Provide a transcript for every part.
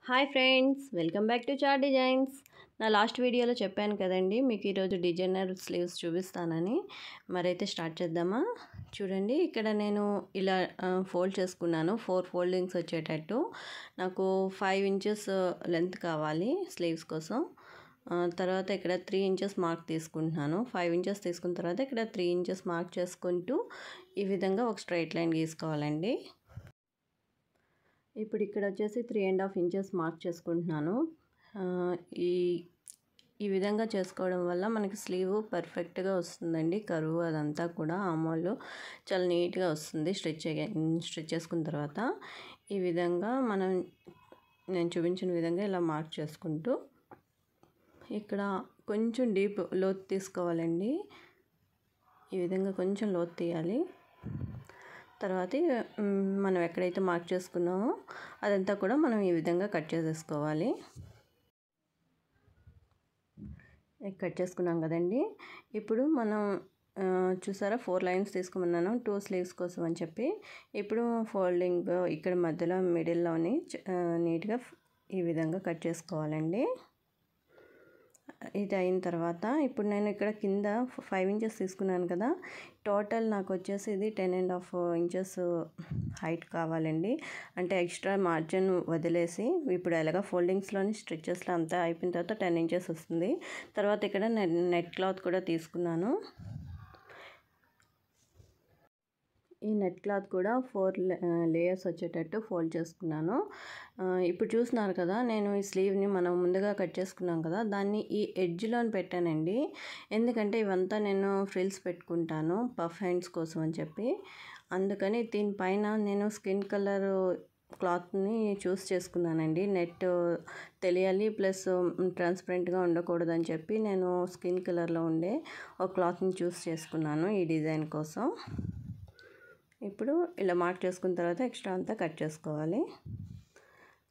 Hi friends, welcome back to చార్ designs. నా last వీడియోలో చెప్పాను కదండి మీకు ఈరోజు డిజైనర్ స్లీవ్స్ చూపిస్తానని. మరైతే స్టార్ట్ చేద్దామా? చూడండి, ఇక్కడ నేను ఇలా ఫోల్డ్ చేసుకున్నాను. 4 ఫోల్డింగ్స్ వచ్చేటట్టు. నాకు 5 ఇంచెస్ లెంత్ కావాలి స్లీవ్స్ కోసం. తర్వాత ఇక్కడ 3 ఇంచెస్ మార్క్ తీసుకుంటున్నాను. 5 ఇంచెస్ తీసుకున్న తర్వాత ఇక్కడ 3 ఇంచెస్ మార్క్ చేసుకుంటూ ఈ విధంగా ఒక స్ట్రైట్ లైన్ గీసుకోవాలండి. ఇప్పుడు ఇక్కడ వచ్చేసి 3.5 ఇంచెస్ మార్క్ చేసుకుంటున్నాను. ఈ ఈ విధంగా చేసుకోవడం వల్ల మనకి స్లీవ్ పర్ఫెక్ట్గా వస్తుందండి. కరువు అదంతా కూడా ఆమోలు చాలా నీట్గా వస్తుంది. స్టిచ్ చేసుకున్న తర్వాత ఈ విధంగా నేను చూపించిన విధంగా ఇలా మార్క్ చేసుకుంటూ ఇక్కడ కొంచెం డీప్ లోతు తీసుకోవాలండి. ఈ విధంగా కొంచెం లోతు తీయాలి. తర్వాత మనం ఎక్కడైతే మార్క్ చేసుకున్నామో అదంతా కూడా మనం ఈ విధంగా కట్ చేసేసుకోవాలి. కట్ చేసుకున్నాం కదండి. ఇప్పుడు మనం చూసారా 4 లైన్స్ తీసుకోమన్నాను 2 స్లీవ్స్ కోసం అని చెప్పి. ఇప్పుడు ఫోల్డింగ్ ఇక్కడ మధ్యలో మిడిల్లోని నీట్గా ఈ విధంగా కట్ చేసుకోవాలండి. ఇది అయిన తర్వాత ఇప్పుడు నేను ఇక్కడ కింద 5 ఇంచెస్ తీసుకున్నాను కదా. టోటల్ నాకు వచ్చేసి ఇది 10.5 ఇంచెస్ హైట్ కావాలండి. అంటే ఎక్స్ట్రా మార్జిన్ వదిలేసి ఇప్పుడు ఎలాగా ఫోల్డింగ్స్లోని స్టిచెస్లో అంతా అయిపోయిన తర్వాత 10 ఇంచెస్ వస్తుంది. తర్వాత ఇక్కడ నెట్ క్లాత్ కూడా తీసుకున్నాను. ఈ నెట్ క్లాత్ కూడా 4 లేయర్స్ వచ్చేటట్టు ఫోల్డ్ చేసుకున్నాను. ఇప్పుడు చూస్తున్నారు కదా, నేను ఈ స్లీవ్ని మనం ముందుగా కట్ చేసుకున్నాం కదా, దాన్ని ఈ ఎడ్జ్లో పెట్టానండి. ఎందుకంటే ఇవంతా నేను ఫ్రిల్స్ పెట్టుకుంటాను పఫ్ హ్యాండ్స్ కోసం అని చెప్పి. అందుకని దీనిపైన నేను స్కిన్ కలర్ క్లాత్ని చూస్ చేసుకున్నానండి. నెట్ తెలియాలి ప్లస్ ట్రాన్స్పరెంట్గా ఉండకూడదని చెప్పి నేను స్కిన్ కలర్లో ఉండే ఒక క్లాత్ని చూస్ చేసుకున్నాను ఈ డిజైన్ కోసం. ఇప్పుడు ఇలా మార్క్ చేసుకున్న తర్వాత ఎక్స్ట్రా అంతా కట్ చేసుకోవాలి.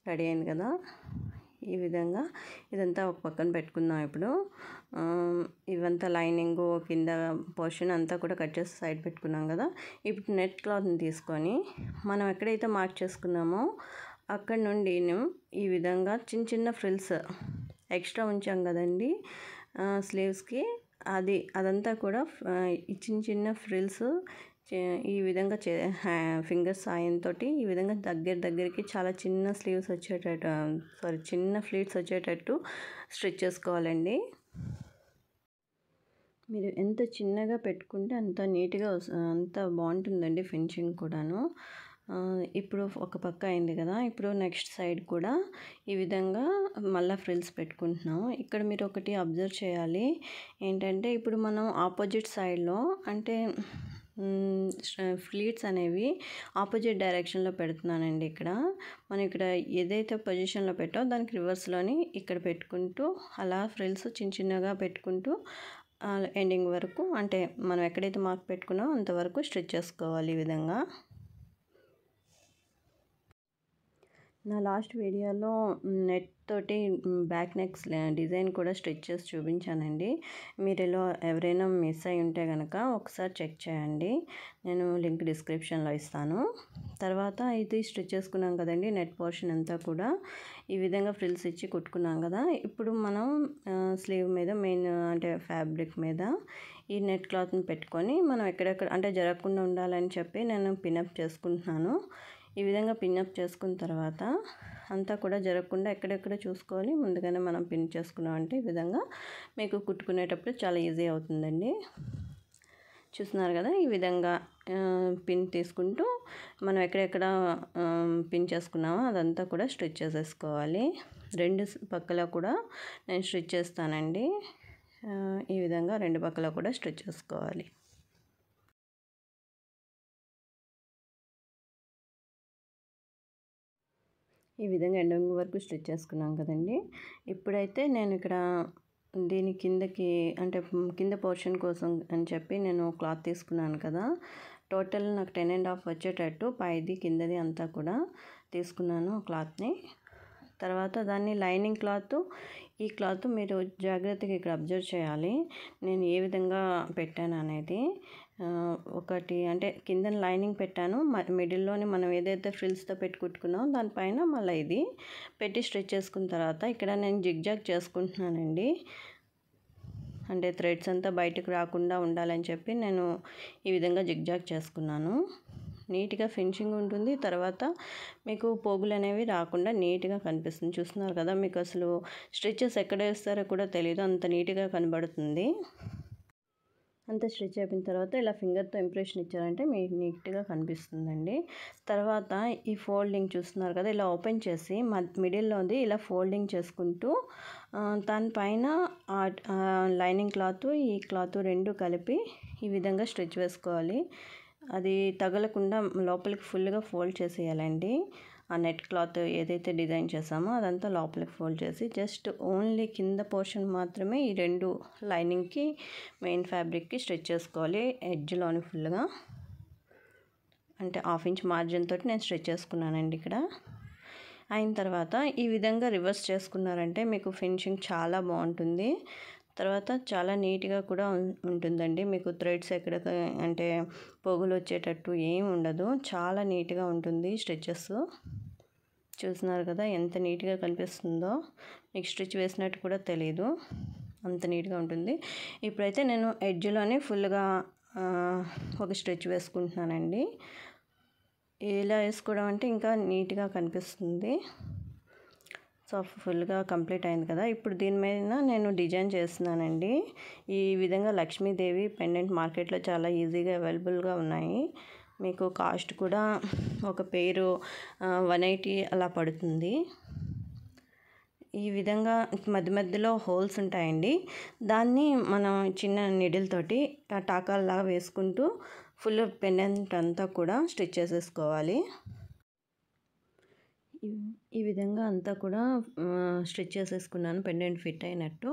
రెడీ అయింది కదా. ఈ విధంగా ఇదంతా ఒక పక్కన పెట్టుకుందాం. ఇప్పుడు ఇవంతా లైనింగ్ కింద పోర్షన్ అంతా కూడా కట్ చేసి సైడ్ పెట్టుకున్నాం కదా. ఇప్పుడు నెట్ క్లాత్ని తీసుకొని మనం ఎక్కడైతే మార్క్ చేసుకున్నామో అక్కడ నుండి ఈ విధంగా చిన్న చిన్న ఫ్రిల్స్ ఎక్స్ట్రా ఉంచాం కదండి స్లీవ్స్కి, అదంతా కూడా ఈ చిన్న చిన్న ఫ్రిల్స్ ఈ విధంగా ఫింగర్స్ సాయంతో ఈ విధంగా దగ్గరికి చాలా చిన్న స్లీవ్స్ వచ్చేటట్టు చిన్న ఫ్లీట్స్ వచ్చేటట్టు స్టిచ్ చేసుకోవాలండి. మీరు ఎంత చిన్నగా పెట్టుకుంటే అంత నీట్గా అంత బాగుంటుందండి ఫినిషింగ్ కూడాను. ఇప్పుడు ఒక పక్క అయింది కదా. ఇప్పుడు నెక్స్ట్ సైడ్ కూడా ఈ విధంగా మళ్ళీ ఫ్రిల్స్ పెట్టుకుంటున్నాము. ఇక్కడ మీరు ఒకటి అబ్జర్వ్ చేయాలి ఏంటంటే, ఇప్పుడు మనం ఆపోజిట్ సైడ్లో అంటే ఫ్లీట్స్ అనేవి ఆపోజిట్ డైరెక్షన్లో పెడుతున్నానండి. మనం ఇక్కడ ఏదైతే పొజిషన్లో పెట్టామో దానికి రివర్స్లోని ఇక్కడ పెట్టుకుంటూ అలా ఫ్రిల్స్ చిన్న చిన్నగా పెట్టుకుంటూ ఎండింగ్ వరకు, అంటే మనం ఎక్కడైతే మార్క్ పెట్టుకున్నామో అంతవరకు స్టిచ్ చేసుకోవాలి. ఈ విధంగా నా లాస్ట్ వీడియోలో నెట్ తోటి బ్యాక్ నెక్స్ డిజైన్ కూడా స్టిచ్ చేసి చూపించానండి. మీరు ఎవరైనా మిస్ అయి ఉంటే కనుక ఒకసారి చెక్ చేయండి. నేను లింక్ డిస్క్రిప్షన్లో ఇస్తాను. తర్వాత ఇది స్టిచ్ చేసుకున్నాం కదండి. నెట్ పోర్షన్ అంతా కూడా ఈ విధంగా ఫ్రిల్స్ ఇచ్చి కుట్టుకున్నాం కదా. ఇప్పుడు మనం స్లీవ్ మీద మెయిన్ అంటే ఫ్యాబ్రిక్ మీద ఈ నెట్ క్లాత్ని పెట్టుకొని మనం ఎక్కడెక్కడ అంటే జరగకుండా ఉండాలని చెప్పి నేను పిన్అప్ చేసుకుంటున్నాను. ఈ విధంగా పిన్అప్ చేసుకున్న తర్వాత అంతా కూడా జరగకుండా ఎక్కడెక్కడ చూసుకొని ముందుగానే మనం పిన్ చేసుకున్నామంటే ఈ విధంగా మీకు కుట్టుకునేటప్పుడు చాలా ఈజీ అవుతుందండి. చూస్తున్నారు కదా, ఈ విధంగా పిన్ తీసుకుంటూ మనం ఎక్కడెక్కడ పిన్ చేసుకున్నామో అదంతా కూడా స్టిచ్ చేసేసుకోవాలి. 2 పక్కల కూడా నేను స్టిచ్ చేస్తానండి. ఈ విధంగా 2 పక్కల కూడా స్టిచ్ చేసుకోవాలి. ఈ విధంగా ఎండింగ్ వరకు స్టిచ్ చేసుకున్నాం కదండి. ఇప్పుడైతే నేను ఇక్కడ దీని కిందకి అంటే కింద పోర్షన్ కోసం అని చెప్పి నేను క్లాత్ తీసుకున్నాను కదా. టోటల్ నాకు 10.5 వచ్చేటట్టు పైది కిందది అంతా కూడా తీసుకున్నాను క్లాత్ని. తర్వాత దాన్ని లైనింగ్ క్లాత్, ఈ క్లాత్ మీరు జాగ్రత్తగా ఇక్కడ అబ్జర్వ్ చేయాలి నేను ఏ విధంగా పెట్టాను అనేది. ఒకటి అంటే కింద లైనింగ్ పెట్టాను, మిడిల్లోని మనం ఏదైతే ఫ్రిల్స్తో పెట్టి కుట్టుకున్నామో దానిపైన మళ్ళీ ఇది పెట్టి స్టిచ్ చేసుకున్న తర్వాత ఇక్కడ నేను జిగ్జాగ్ చేసుకుంటున్నానండి. అంటే థ్రెడ్స్ అంతా బయటకు రాకుండా ఉండాలని చెప్పి నేను ఈ విధంగా జిగ్జాగ్ చేసుకున్నాను. నీట్గా ఫినిషింగ్ ఉంటుంది. తర్వాత మీకు పోగులు అనేవి రాకుండా నీట్గా కనిపిస్తుంది. చూస్తున్నారు కదా, మీకు అసలు స్టిచెస్ ఎక్కడ వేస్తారో కూడా తెలియదు, అంత నీట్గా కనబడుతుంది. అంతా స్టిచ్ అయిపోయిన తర్వాత ఇలా ఫింగర్తో ఇంప్రెషన్ ఇచ్చారంటే మీకు నీట్గా కనిపిస్తుందండి. తర్వాత ఈ ఫోల్డింగ్ చూస్తున్నారు కదా, ఇలా ఓపెన్ చేసి మిడిల్లోది ఇలా ఫోల్డింగ్ చేసుకుంటూ దానిపైన లైనింగ్ క్లాత్ ఈ క్లాత్ రెండు కలిపి ఈ విధంగా స్టిచ్ వేసుకోవాలి. అది తగలకుండా లోపలికి ఫుల్గా ఫోల్డ్ చేసేయాలండి. ఆ నెట్ క్లాత్ ఏదైతే డిజైన్ చేసామో అదంతా లోపలికి ఫోల్డ్ చేసి జస్ట్ ఓన్లీ కింద పోర్షన్ మాత్రమే ఈ రెండు లైనింగ్కి మెయిన్ ఫ్యాబ్రిక్కి స్టిచ్ చేసుకోవాలి. ఎడ్జ్లోని ఫుల్గా అంటే 1/2 ఇంచ్ మార్జిన్ తోటి నేను స్టిచ్ చేసుకున్నానండి. ఇక్కడ అయిన తర్వాత ఈ విధంగా రివర్స్ చేసుకున్నారంటే మీకు ఫినిషింగ్ చాలా బాగుంటుంది. తర్వాత చాలా నీట్గా కూడా ఉంటుందండి. మీకు థ్రెడ్స్ ఎక్కడ అంటే పొగులు వచ్చేటట్టు ఏమి ఉండదు, చాలా నీట్గా ఉంటుంది స్టిచెస్. చూస్తున్నారు కదా ఎంత నీట్గా కనిపిస్తుందో, మీకు స్టిచ్ వేసినట్టు కూడా తెలియదు, అంత నీట్గా ఉంటుంది. ఇప్పుడైతే నేను ఎడ్జ్లోనే ఫుల్గా ఒక స్టిచ్ వేసుకుంటున్నానండి. ఇలా వేసుకోవడం అంటే ఇంకా నీట్గా కనిపిస్తుంది. సో ఫుల్గా కంప్లీట్ అయింది కదా. ఇప్పుడు దీని మీద నేను డిజైన్ చేస్తున్నానండి. ఈ విధంగా లక్ష్మీదేవి పెండెంట్ మార్కెట్లో చాలా ఈజీగా అవైలబుల్గా ఉన్నాయి. మీకు కాస్ట్ కూడా ఒక పేరు 180 అలా పడుతుంది. ఈ విధంగా మధ్య మధ్యలో హోల్స్ ఉంటాయండి, దాన్ని మనం చిన్న నీడిల్ తోటి టాకాల్లాగా వేసుకుంటూ ఫుల్ పెండెంట్ అంతా కూడా స్టిచ్ చేసేసుకోవాలి. ఈ విధంగా అంతా కూడా స్టిచ్ చేసేసుకున్నాను పెండెంట్ ఫిట్ అయినట్టు.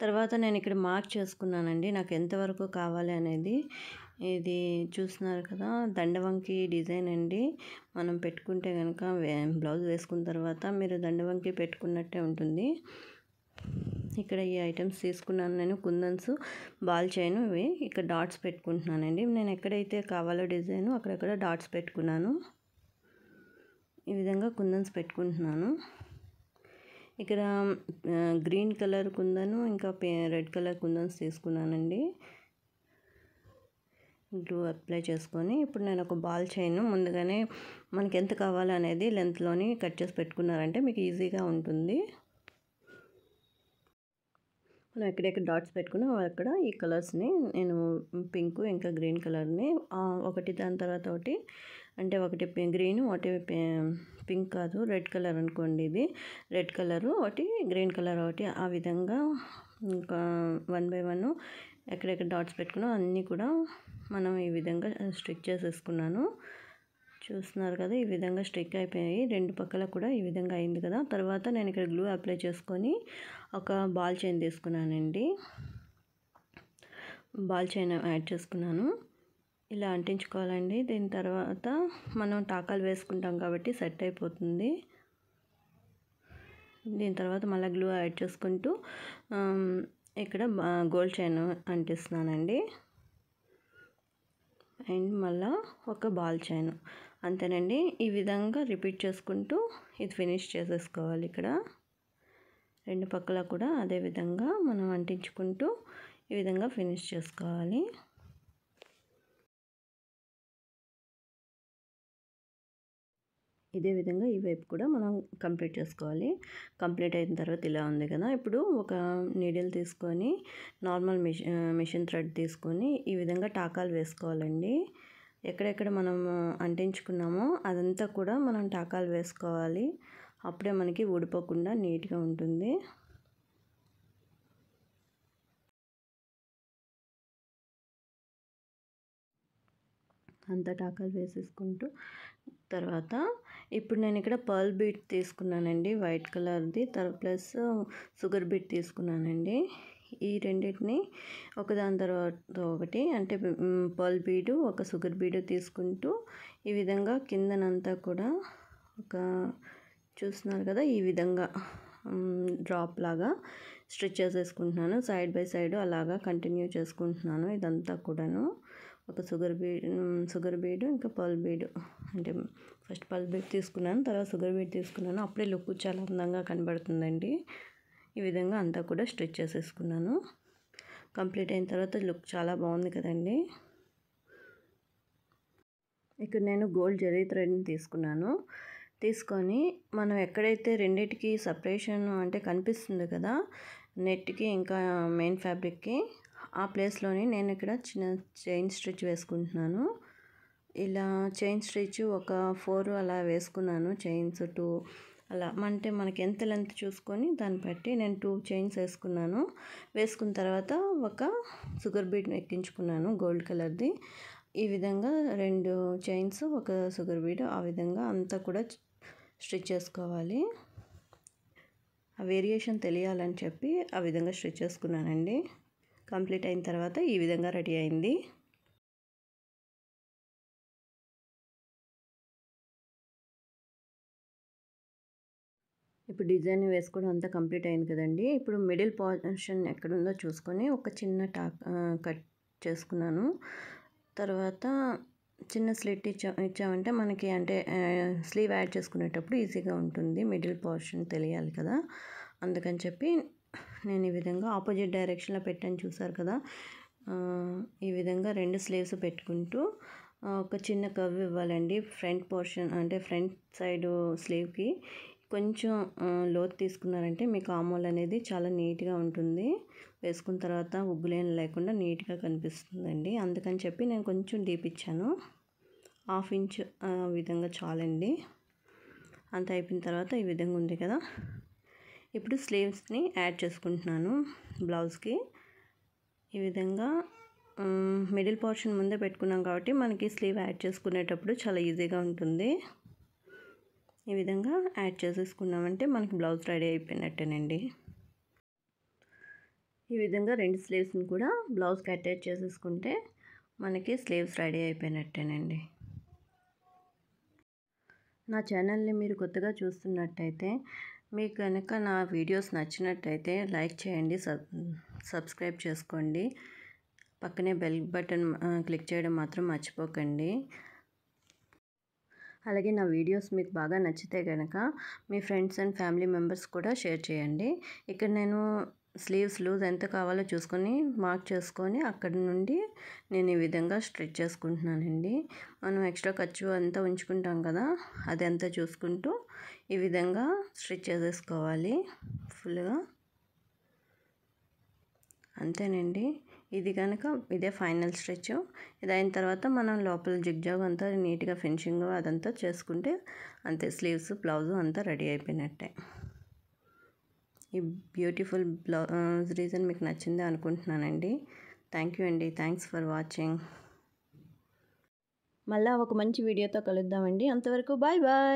తర్వాత నేను ఇక్కడ మార్క్ చేసుకున్నానండి నాకు ఎంతవరకు కావాలి అనేది. ఇది చూస్తున్నారు కదా, దండవంకి డిజైన్ అండి. మనం పెట్టుకుంటే కనుక బ్లౌజ్ వేసుకున్న తర్వాత మీరు దండవంకి పెట్టుకున్నట్టే ఉంటుంది. ఇక్కడ ఈ ఐటమ్స్ తీసుకున్నాను నేను, కుందన్స్, బాల్ చైన్, ఇవి ఇక్కడ డాట్స్ పెట్టుకుంటున్నానండి. నేను ఎక్కడైతే కావాలో డిజైన్ అక్కడక్కడ డాట్స్ పెట్టుకున్నాను. ఈ విధంగా కుందన్స్ పెట్టుకుంటున్నాను. ఇక్కడ గ్రీన్ కలర్ కుందను ఇంకా రెడ్ కలర్ కుందన్స్ తీసుకున్నానండి. గ్లూ అప్లై చేసుకొని ఇప్పుడు నేను ఒక బాల్ చైన్ ముందుగానే మనకి ఎంత కావాలి అనేది లెంత్లోని కట్ చేసి పెట్టుకున్నారంటే మీకు ఈజీగా ఉంటుంది. మనం ఎక్కడెక్కడ డాట్స్ పెట్టుకున్నా అక్కడ ఈ కలర్స్ని నేను పింక్ ఇంకా గ్రీన్ కలర్ని ఒకటి దాని తర్వాత ఒకటి, అంటే ఒకటి గ్రీన్, ఒకటి పింక్ కాదు రెడ్ కలర్ అనుకోండి, ఇది రెడ్ కలరు ఒకటి, గ్రీన్ కలర్ ఒకటి, ఆ విధంగా ఇంకా 1 by 1 ఎక్కడెక్కడ డాట్స్ పెట్టుకున్నా అన్నీ కూడా మనం ఈ విధంగా స్టిచ్ చేసేసుకున్నాను. చూస్తున్నారు కదా, ఈ విధంగా స్టిక్ అయిపోయాయి రెండు పక్కల కూడా ఈ విధంగా అయింది కదా. తర్వాత నేను ఇక్కడ గ్లూ అప్లై చేసుకొని ఒక బాల్ చైన్ తీసుకున్నానండి. బాల్ చైన్ యాడ్ చేసుకున్నాను. ఇలా అంటించుకోవాలండి. దీని తర్వాత మనం టాకాలు వేసుకుంటాం కాబట్టి సెట్ అయిపోతుంది. దీని తర్వాత మళ్ళీ గ్లూ యాడ్ చేసుకుంటూ ఇక్కడ గోల్డ్ చైన్ అంటిస్తున్నానండి. అండ్ మళ్ళీ ఒక బాల్ చైన్, అంతేనండి. ఈ విధంగా రిపీట్ చేసుకుంటూ ఇది ఫినిష్ చేసేసుకోవాలి. ఇక్కడ రెండు పక్కల కూడా అదే విధంగా మనం అంటించుకుంటూ ఈ విధంగా ఫినిష్ చేసుకోవాలి. ఇదే విధంగా ఈ వైపు కూడా మనం కంప్లీట్ చేసుకోవాలి. కంప్లీట్ అయిన తర్వాత ఇలా ఉంది కదా, ఇప్పుడు ఒక నీడిల్ తీసుకొని నార్మల్ మిషన్ థ్రెడ్ తీసుకొని ఈ విధంగా టాకాలు వేసుకోవాలండి. ఎక్కడెక్కడ మనం అంటించుకున్నామో అదంతా కూడా మనం టాకాలు వేసుకోవాలి. అప్పుడే మనకి ఊడిపోకుండా నీట్గా ఉంటుంది. అంతా టాకాలు వేసేసుకుంటూ తర్వాత ఇప్పుడు నేను ఇక్కడ పర్ల్ బీట్ తీసుకున్నానండి, వైట్ కలర్ది, ప్లస్ షుగర్ బీట్ తీసుకున్నానండి. ఈ రెండింటిని ఒకదాని తర్వాత ఒకటి, అంటే పర్ల్ బీడు ఒక షుగర్ బీడు తీసుకుంటూ ఈ విధంగా కిందనంతా కూడా ఒక చూస్తున్నారు కదా, ఈ విధంగా డ్రాప్ లాగా స్టిచ్ చేసేసుకుంటున్నాను. సైడ్ బై సైడ్ అలాగా కంటిన్యూ చేసుకుంటున్నాను ఇదంతా కూడాను. ఒక షుగర్ బీడ్ ఇంకా పర్ల్ బీడ్, అంటే ఫస్ట్ పర్ల్ బీడ్ తీసుకున్నాను, తర్వాత షుగర్ బీడ్ తీసుకున్నాను. అప్పుడే లుక్ చాలా అందంగా కనబడుతుందండి. ఈ విధంగా అంతా కూడా స్టిచ్ చేసేసుకున్నాను. కంప్లీట్ అయిన తర్వాత లుక్ చాలా బాగుంది కదండి. ఇక్కడ నేను గోల్డ్ జరీ థ్రెడ్ని తీసుకొని మనం ఎక్కడైతే రెండిటికి సపరేషన్ అంటే కనిపిస్తుంది కదా, నెట్కి ఇంకా మెయిన్ ఫ్యాబ్రిక్కి, ఆ ప్లేస్లోని నేను ఇక్కడ చిన్న చైన్ స్టిచ్ వేసుకుంటున్నాను. ఇలా చైన్ స్టిచ్ ఒక 4 అలా వేసుకున్నాను. చైన్స్ 2 అలా, అంటే మనకి ఎంత లెంత్ చూసుకొని దాన్ని బట్టి నేను 2 చైన్స్ వేసుకున్నాను. వేసుకున్న తర్వాత ఒక షుగర్ బీడ్ ఎక్కించుకున్నాను గోల్డ్ కలర్ది. ఈ విధంగా 2 చైన్స్, ఒక షుగర్ బీడ్, ఆ విధంగా అంతా కూడా స్టిచ్ చేసుకోవాలి. ఆ వేరియేషన్ తెలియాలని చెప్పి ఆ విధంగా స్టిచ్ చేసుకున్నానండి. కంప్లీట్ అయిన తర్వాత ఈ విధంగా రెడీ అయింది. ఇప్పుడు డిజైన్ వేసుకోవడం అంతా కంప్లీట్ అయింది కదండి. ఇప్పుడు మిడిల్ పోర్షన్ ఎక్కడుందో చూసుకొని ఒక చిన్న కట్ చేసుకున్నాను. తర్వాత చిన్న స్లిట్ ఇచ్చామంటే మనకి అంటే స్లీవ్ యాడ్ చేసుకునేటప్పుడు ఈజీగా ఉంటుంది. మిడిల్ పోర్షన్ తెలియాలి కదా, అందుకని చెప్పి నేను ఈ విధంగా ఆపోజిట్ డైరెక్షన్లో పెట్టాను, చూసారు కదా. ఈ విధంగా 2 స్లీవ్స్ పెట్టుకుంటూ ఒక చిన్న కర్వ్ ఇవ్వాలండి. ఫ్రంట్ పోర్షన్ అంటే ఫ్రంట్ సైడ్ స్లీవ్కి కొంచెం లోతు తీసుకున్నారంటే మీకు ఆమోల్ అనేది చాలా నీట్గా ఉంటుంది. వేసుకున్న తర్వాత ఉగ్గులేం లేకుండా నీట్గా కనిపిస్తుందండి. అందుకని చెప్పి నేను కొంచెం డీప్ ఇచ్చాను, 1/2 ఇంచ్ విధంగా చాలండి. అంత అయిపోయిన తర్వాత ఈ విధంగా ఉంది కదా. ఇప్పుడు స్లీవ్స్ని యాడ్ చేసుకుంటున్నాను బ్లౌజ్కి. ఈ విధంగా మిడిల్ పోర్షన్ ముందే పెట్టుకున్నాం కాబట్టి మనకి స్లీవ్ యాడ్ చేసుకునేటప్పుడు చాలా ఈజీగా ఉంటుంది. ఈ విధంగా యాడ్ చేసేసుకున్నామంటే మనకి బ్లౌజ్ రెడీ అయిపోయినట్టేనండి. ఈ విధంగా 2 స్లీవ్స్ని కూడా బ్లౌజ్కి అటాచ్ చేసేసుకుంటే మనకి స్లీవ్స్ రెడీ అయిపోయినట్టేనండి. నా ఛానల్ని మీరు కొత్తగా చూస్తున్నట్టయితే, మీకు కనుక నా వీడియోస్ నచ్చినట్టయితే లైక్ చేయండి, సబ్స్క్రైబ్ చేసుకోండి. పక్కనే బెల్ బటన్ క్లిక్ చేయడం మాత్రం మర్చిపోకండి. అలాగే నా వీడియోస్ మీకు బాగా నచ్చితే కనుక మీ ఫ్రెండ్స్ అండ్ ఫ్యామిలీ మెంబర్స్ కూడా షేర్ చేయండి. ఇక్కడ నేను స్లీవ్స్ లూజ్ ఎంత కావాలో చూసుకొని మార్క్ చేసుకొని అక్కడ నుండి నేను ఈ విధంగా స్ట్రిచ్ చేసుకుంటున్నానండి. మనం ఎక్స్ట్రా ఖర్చు అంతా ఉంచుకుంటాం కదా, అదంతా చూసుకుంటూ ఈ విధంగా స్ట్రిచ్ చేసేసుకోవాలి ఫుల్గా. అంతేనండి. ఇది కనుక ఇదే ఫైనల్ స్ట్రిచ్. ఇది అయిన తర్వాత మనం లోపల జిగ్జాగ్ అంతా నీట్గా ఫినిషింగ్ అదంతా చేసుకుంటే అంతే, స్లీవ్స్ బ్లౌజ్ అంతా రెడీ అయిపోయినట్టే. ఈ బ్యూటిఫుల్ బ్లౌజ్ డిజైన్ మీకు నచ్చింది అనుకుంటున్నానండి. థ్యాంక్ యూ అండి. Thanks for watching. మళ్ళీ ఒక మంచి వీడియోతో కలుద్దామండి. అంతవరకు బాయ్ బాయ్.